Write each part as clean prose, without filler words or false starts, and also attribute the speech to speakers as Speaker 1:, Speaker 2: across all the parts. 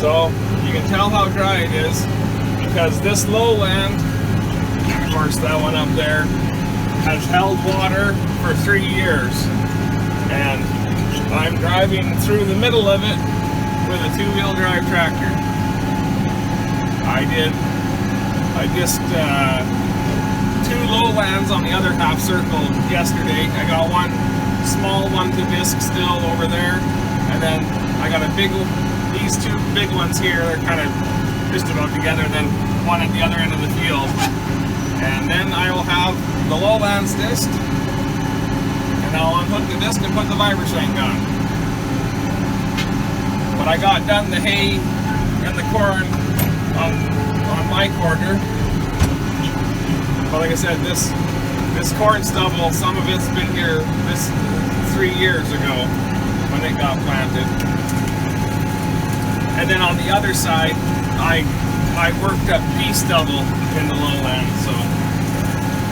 Speaker 1: So you can tell how dry it is because this lowland, of course that one up there, has held water for 3 years. And I'm driving through the middle of it with a 2-wheel drive tractor. I just 2 lowlands on the other half circle yesterday. I got one small one to disc still over there, and then I got these 2 big ones here. They're kind of just about together, and then one at the other end of the field. And then I will have the lowlands disc, and I'll unhook the disc and put the viber shank on. But I got done the hay and the corn on my quarter. But like I said, this corn stubble, some of it's been here 3 years ago when it got planted. And then on the other side, I worked up pea stubble in the lowland, so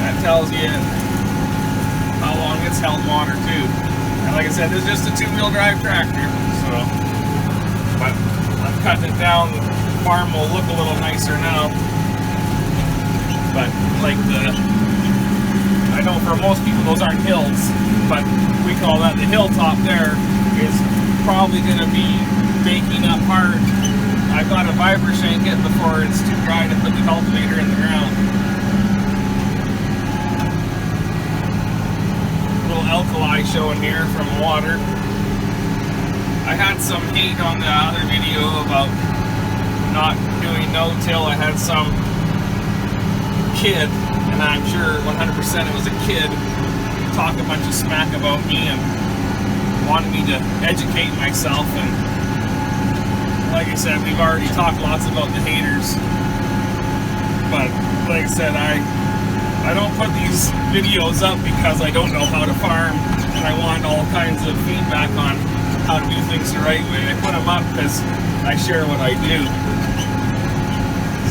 Speaker 1: that tells you how long it's held water too. And like I said, this is just a 2-wheel drive tractor, so but I'm cutting it down. The farm will look a little nicer now. But like I know for most people those aren't hills, but we call that the hilltop. There is probably going to be baking up hard. I've got to viber shank it before it's too dry to put the cultivator in the ground. A little alkali showing here from water. I had some hate on the other video about not doing no-till. I had some kid, and I'm sure 100% it was a kid, talk a bunch of smack about me and wanted me to educate myself. And like I said, we've already talked lots about the haters, but like I said, I don't put these videos up because I don't know how to farm and I want all kinds of feedback on how to do things the right way. I put them up because I share what I do.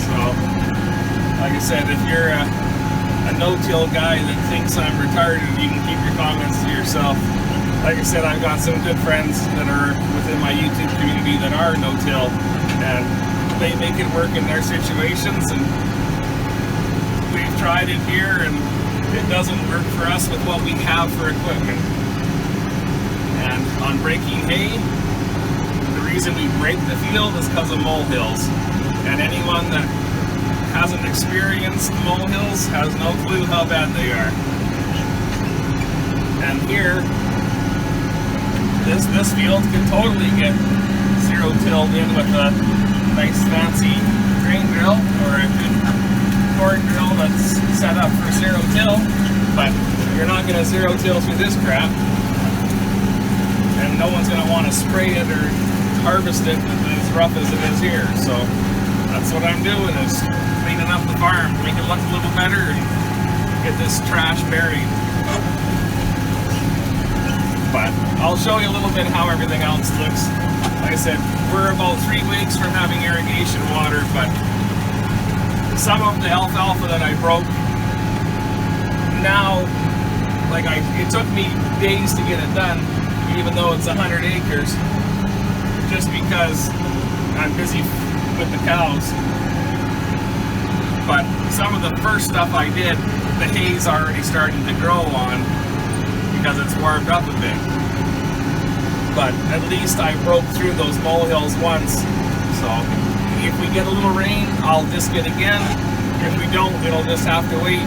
Speaker 1: So like I said, if you're a no-till guy that thinks I'm retarded, you can keep your comments to yourself. Like I said, I've got some good friends that are within my YouTube community that are no-till, and they make it work in their situations, and we've tried it here, and it doesn't work for us with what we have for equipment. And on breaking hay, the reason we break the field is because of molehills, and anyone that hasn't experienced molehills has no clue how bad they are. And here, this field can totally get zero-tilled in with a nice fancy grain drill or a good corn drill that's set up for zero-till, but you're not going to zero-till through this crap, and no one's going to want to spray it or harvest it as rough as it is here. So that's what I'm doing, is cleaning up the farm, make it look a little better, and get this trash buried. But I'll show you a little bit how everything else looks. Like I said, we're about 3 weeks from having irrigation water, but some of the alfalfa that I broke, now, it took me days to get it done, even though it's 100 acres, just because I'm busy with the cows. But some of the first stuff I did, the hay's already starting to grow on because it's warmed up a bit. But at least I broke through those molehills once. So if we get a little rain, I'll disc it again. If we don't, it'll just have to wait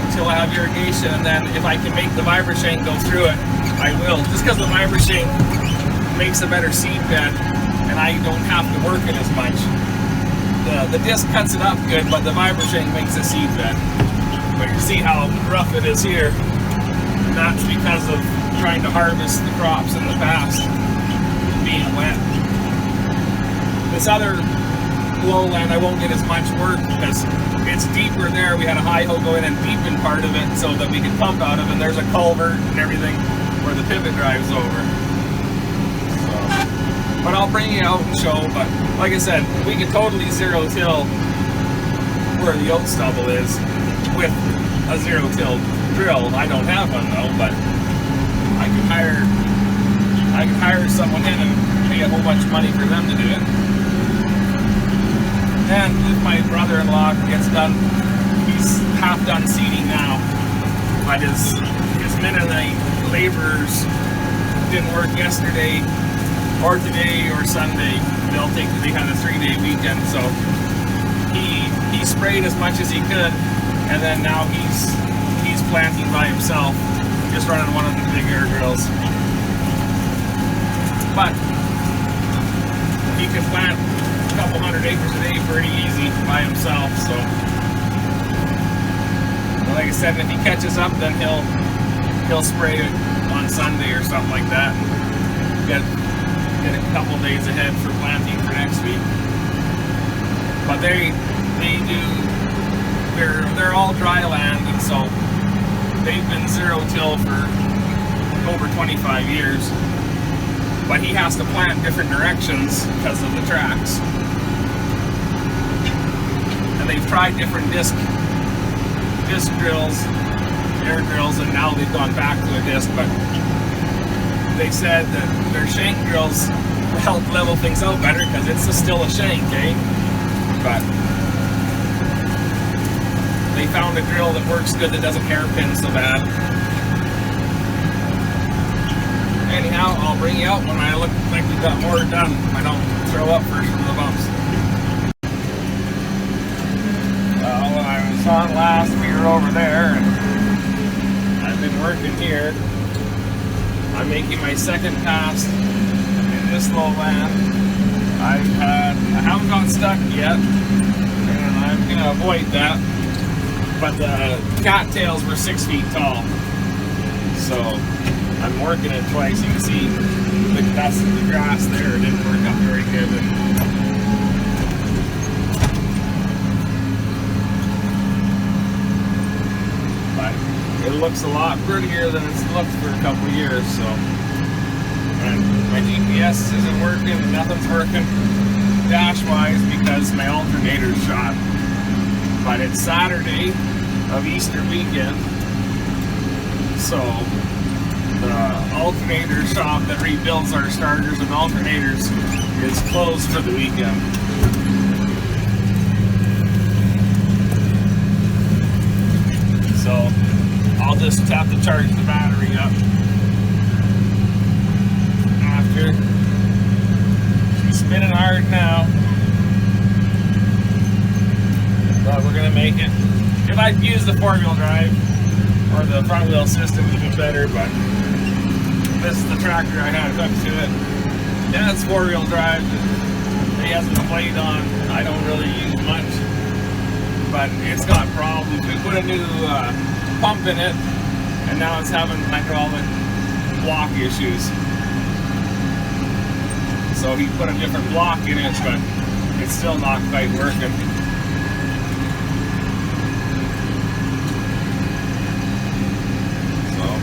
Speaker 1: until I have irrigation, and then if I can make the viber shank go through it, I will. Just because the viber shank makes a better seed bed, and I don't have to work it as much. The disc cuts it up good, but the viber shank makes a seed bed. But you see how rough it is here. And that's because of trying to harvest the crops in the past being wet. This other lowland I won't get as much work because it's deeper there. We had a high hoe go in and deepen part of it so that we could pump out of, and there's a culvert and everything where the pivot drives over. So, but I'll bring you out and show. But like I said, we can totally zero-till where the oat stubble is with a zero-till drill. I don't have one though, but I can hire someone in and pay a whole bunch of money for them to do it. And if my brother-in-law gets done, he's half done seeding now. But his Mennonite laborers didn't work yesterday or today or Sunday. They had a 3-day weekend, so he sprayed as much as he could, and then now he's planting by himself, just running one of the big air drills. But he can plant a couple hundred acres a day pretty easy by himself. So, like I said, if he catches up, then he'll spray it on Sunday or something like that. Get a couple days ahead for planting for next week. But they're all dry land, and so they've been zero-till for over 25 years. But he has to plant different directions because of the tracks. And they've tried different disc drills, air drills, and now they've gone back to a disc. But they said that their shank drills help level things out better because it's still a shank, eh? But they found a drill that works good, that doesn't hairpin so bad. Anyhow, I'll bring you out when I look like we've got more done. I don't throw up first from the bumps. Well, when I was on last, we were over there, and I've been working here. I'm making my second pass in this lowland. I haven't got stuck yet, and I'm gonna avoid that. But the cattails were 6 feet tall, so I'm working it twice. You can see that's the grass there. It didn't work out very good. But it looks a lot prettier than it's looked for a couple of years. So, and my GPS isn't working. Nothing's working dash-wise because my alternator's shot. But it's Saturday of Easter weekend, so the alternator shop that rebuilds our starters and alternators is closed for the weekend. So I'll just have to charge the battery up after. She's spinning hard now, but we're gonna make it. If I'd used the 4-wheel drive or the front wheel system, it would be better, but this is the tractor I had hooked to it. Yeah, it's 4-wheel drive. It hasn't been played on. I don't really use much, but it's got problems. We put a new pump in it, and now it's having hydraulic block issues. So he put a different block in it, but it's still not quite working.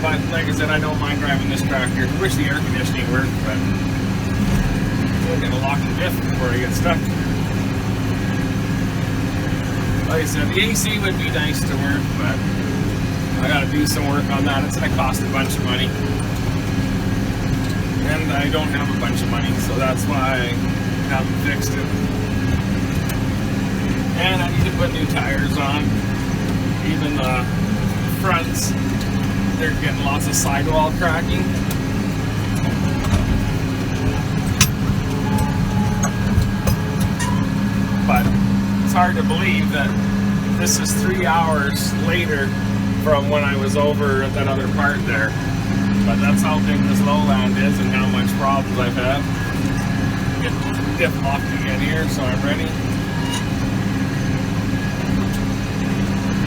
Speaker 1: But like I said, I don't mind driving this tractor. I wish the air conditioning worked, but I'm gonna lock the diff before I get stuck. Like I said, the AC would be nice to work, but I gotta do some work on that. It's gonna cost a bunch of money. And I don't have a bunch of money, so that's why I haven't fixed it. And I need to put new tires on. Even the fronts, they're getting lots of sidewall cracking. But it's hard to believe that this is 3 hours later from when I was over at that other part there. But that's how big this lowland is and how much problems I've had. Get the diff locked again here, so I'm ready.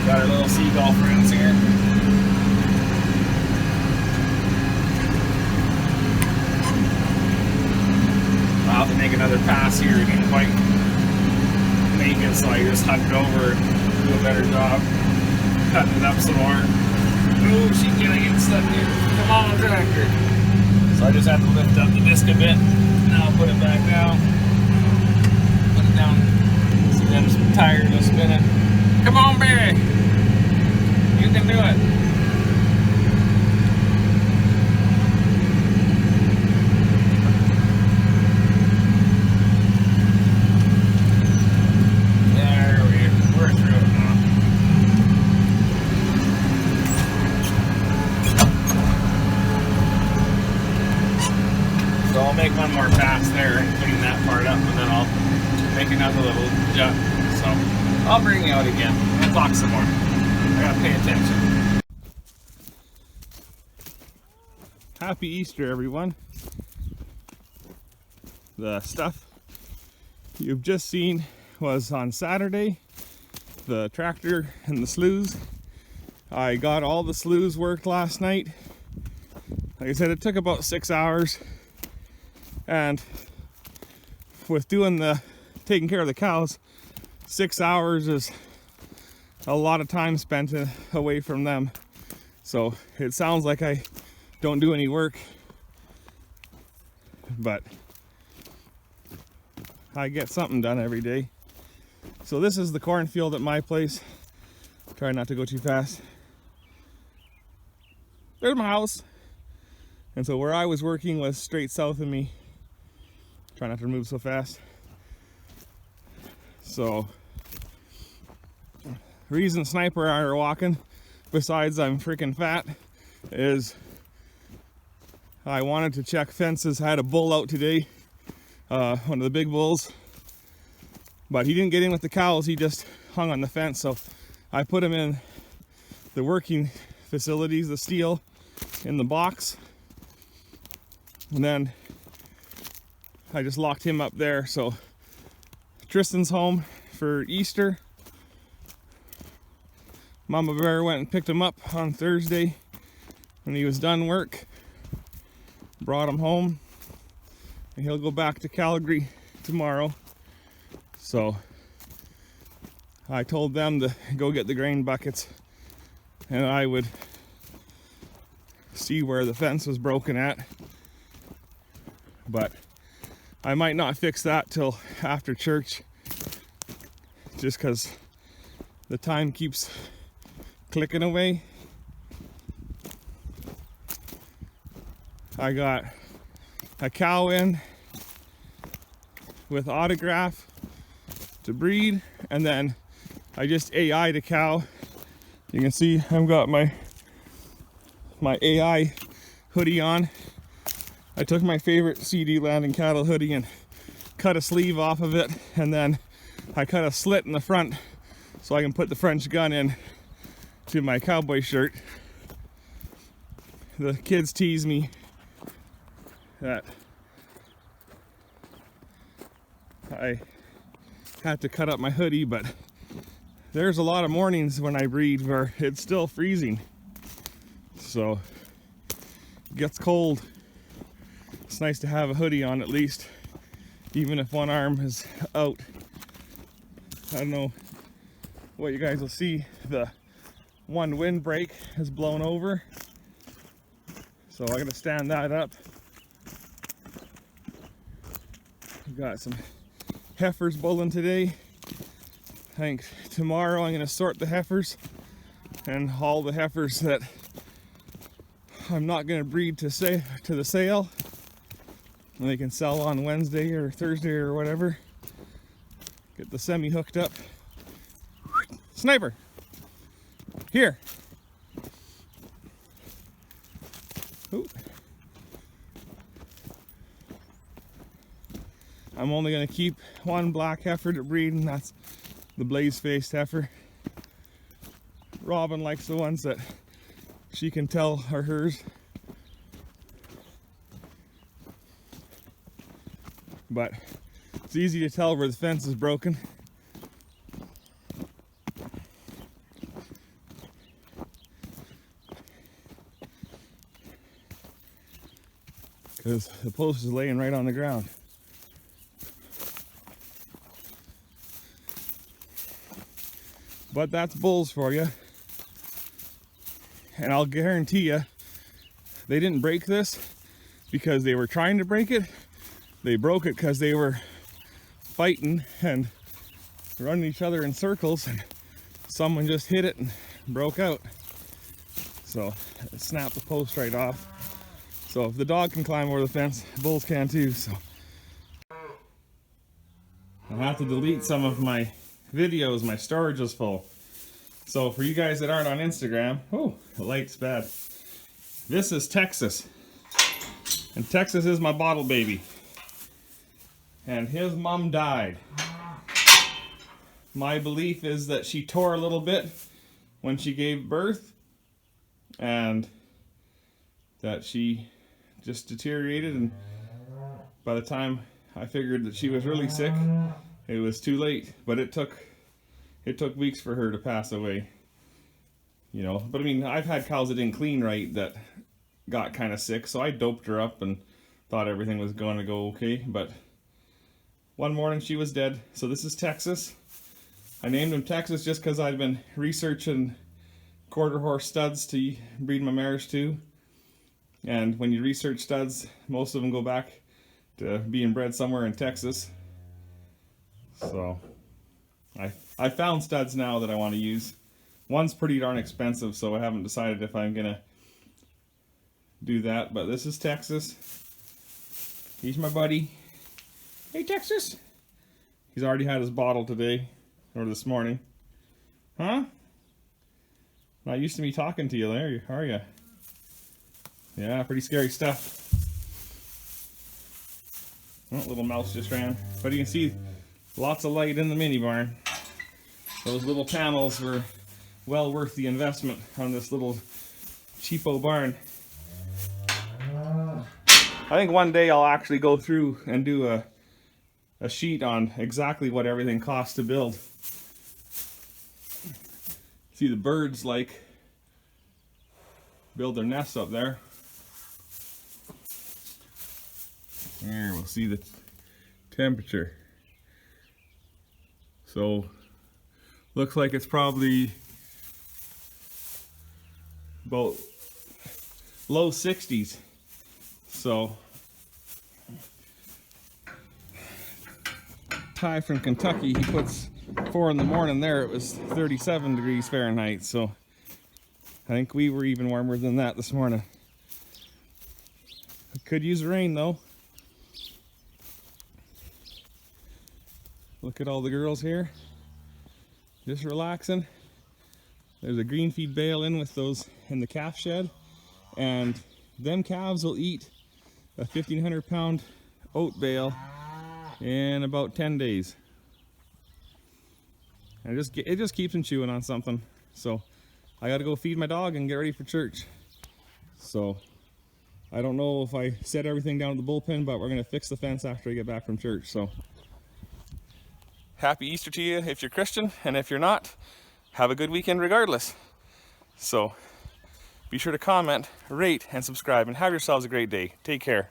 Speaker 1: Got our little seagull friends here. I'll have to make another pass here. I didn't quite make it, so I just hugged over and do a better job cutting it up some more. Ooh, she's gonna get stuck here. Come on, tractor. So I just have to lift up the disc a bit. Now I'll put it back down. Put it down. See them tires are spinning. Come on, Barry. You can do it. I'll make one more pass there and clean that part up, and then I'll make another little jut. So I'll bring you out again. We'll talk some more. I gotta pay attention. Happy Easter, everyone. The stuff you've just seen was on Saturday. The tractor and the sloughs. I got all the sloughs worked last night. Like I said, it took about 6 hours. And with taking care of the cows, 6 hours is a lot of time spent away from them. So it sounds like I don't do any work, but I get something done every day. So this is the cornfield at my place. Try not to go too fast. There's my house. And so where I was working was straight south of me. Try not to move so fast. So, reason Sniper and I are walking, besides I'm freaking fat, is I wanted to check fences. I had a bull out today, one of the big bulls, but he didn't get in with the cows. He just hung on the fence. So I put him in the working facilities, the steel in the box, and then I just locked him up there. So Tristan's home for Easter. Mama Bear went and picked him up on Thursday when he was done work. Brought him home, and he'll go back to Calgary tomorrow. So I told them to go get the grain buckets, and I would see where the fence was broken at. But I might not fix that till after church, just because the time keeps clicking away. I got a cow in with autograph to breed, and then I just AI'd a cow. You can see I've got my AI hoodie on. I took my favorite CD Land and Cattle hoodie and cut a sleeve off of it, and then I cut a slit in the front so I can put the French gun in to my cowboy shirt. The kids tease me that I had to cut up my hoodie, but there's a lot of mornings when I breed where it's still freezing. So it gets cold. It's nice to have a hoodie on at least, even if one arm is out. I don't know what you guys will see. The one windbreak has blown over, so I'm gonna stand that up. We've got some heifers bulling today. I think tomorrow I'm gonna sort the heifers and haul the heifers that I'm not gonna breed to the sale, and they can sell on Wednesday or Thursday or whatever. Get the semi hooked up. Sniper, here. Ooh. I'm only going to keep one black heifer to breed, and that's the blaze-faced heifer. Robin likes the ones that she can tell are hers. But it's easy to tell where the fence is broken. Because the post is laying right on the ground. But that's bulls for you. And I'll guarantee you, they didn't break this because they were trying to break it. They broke it because they were fighting and running each other in circles, and someone just hit it and broke out. So it snapped the post right off. So if the dog can climb over the fence, bulls can too. So I'll have to delete some of my videos. My storage is full. So for you guys that aren't on Instagram, oh, the light's bad. This is Texas. And Texas is my bottle baby. And his mom died. My belief is that she tore a little bit when she gave birth, and that she just deteriorated, and by the time I figured that she was really sick, it was too late. But it took weeks for her to pass away. You know, but I mean, I've had cows that didn't clean right that got kind of sick, so I doped her up and thought everything was going to go okay, but one morning she was dead. So this is Texas. I named him Texas just because I've been researching quarter horse studs to breed my mares to. And when you research studs, most of them go back to being bred somewhere in Texas. So I found studs now that I want to use. One's pretty darn expensive, so I haven't decided if I'm gonna do that, but this is Texas. He's my buddy. Hey, Texas. He's already had his bottle today, or this morning. Huh? Not used to me talking to you there, are you? Yeah, pretty scary stuff. Oh, little mouse just ran. But you can see lots of light in the mini barn. Those little panels were well worth the investment on this little cheapo barn. I think one day I'll actually go through and do a sheet on exactly what everything costs to build. See the birds like build their nests up there. There, we'll see the temperature. So looks like it's probably about low 60s. So Ty from Kentucky, he puts 4 in the morning there, it was 37 degrees Fahrenheit, so I think we were even warmer than that this morning. I could use rain though. Look at all the girls here, just relaxing. There's a green feed bale in with those in the calf shed, and them calves will eat a 1,500 pound oat bale in about 10 days. And it just keeps them chewing on something. So I gotta go feed my dog and get ready for church. So I don't know if I set everything down at the bullpen, but we're gonna fix the fence after I get back from church. So happy Easter to you if you're Christian, and if you're not, have a good weekend regardless. So be sure to comment, rate, and subscribe, and have yourselves a great day. Take care.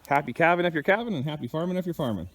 Speaker 1: Happy calving if you're calving, and happy farming if you're farming.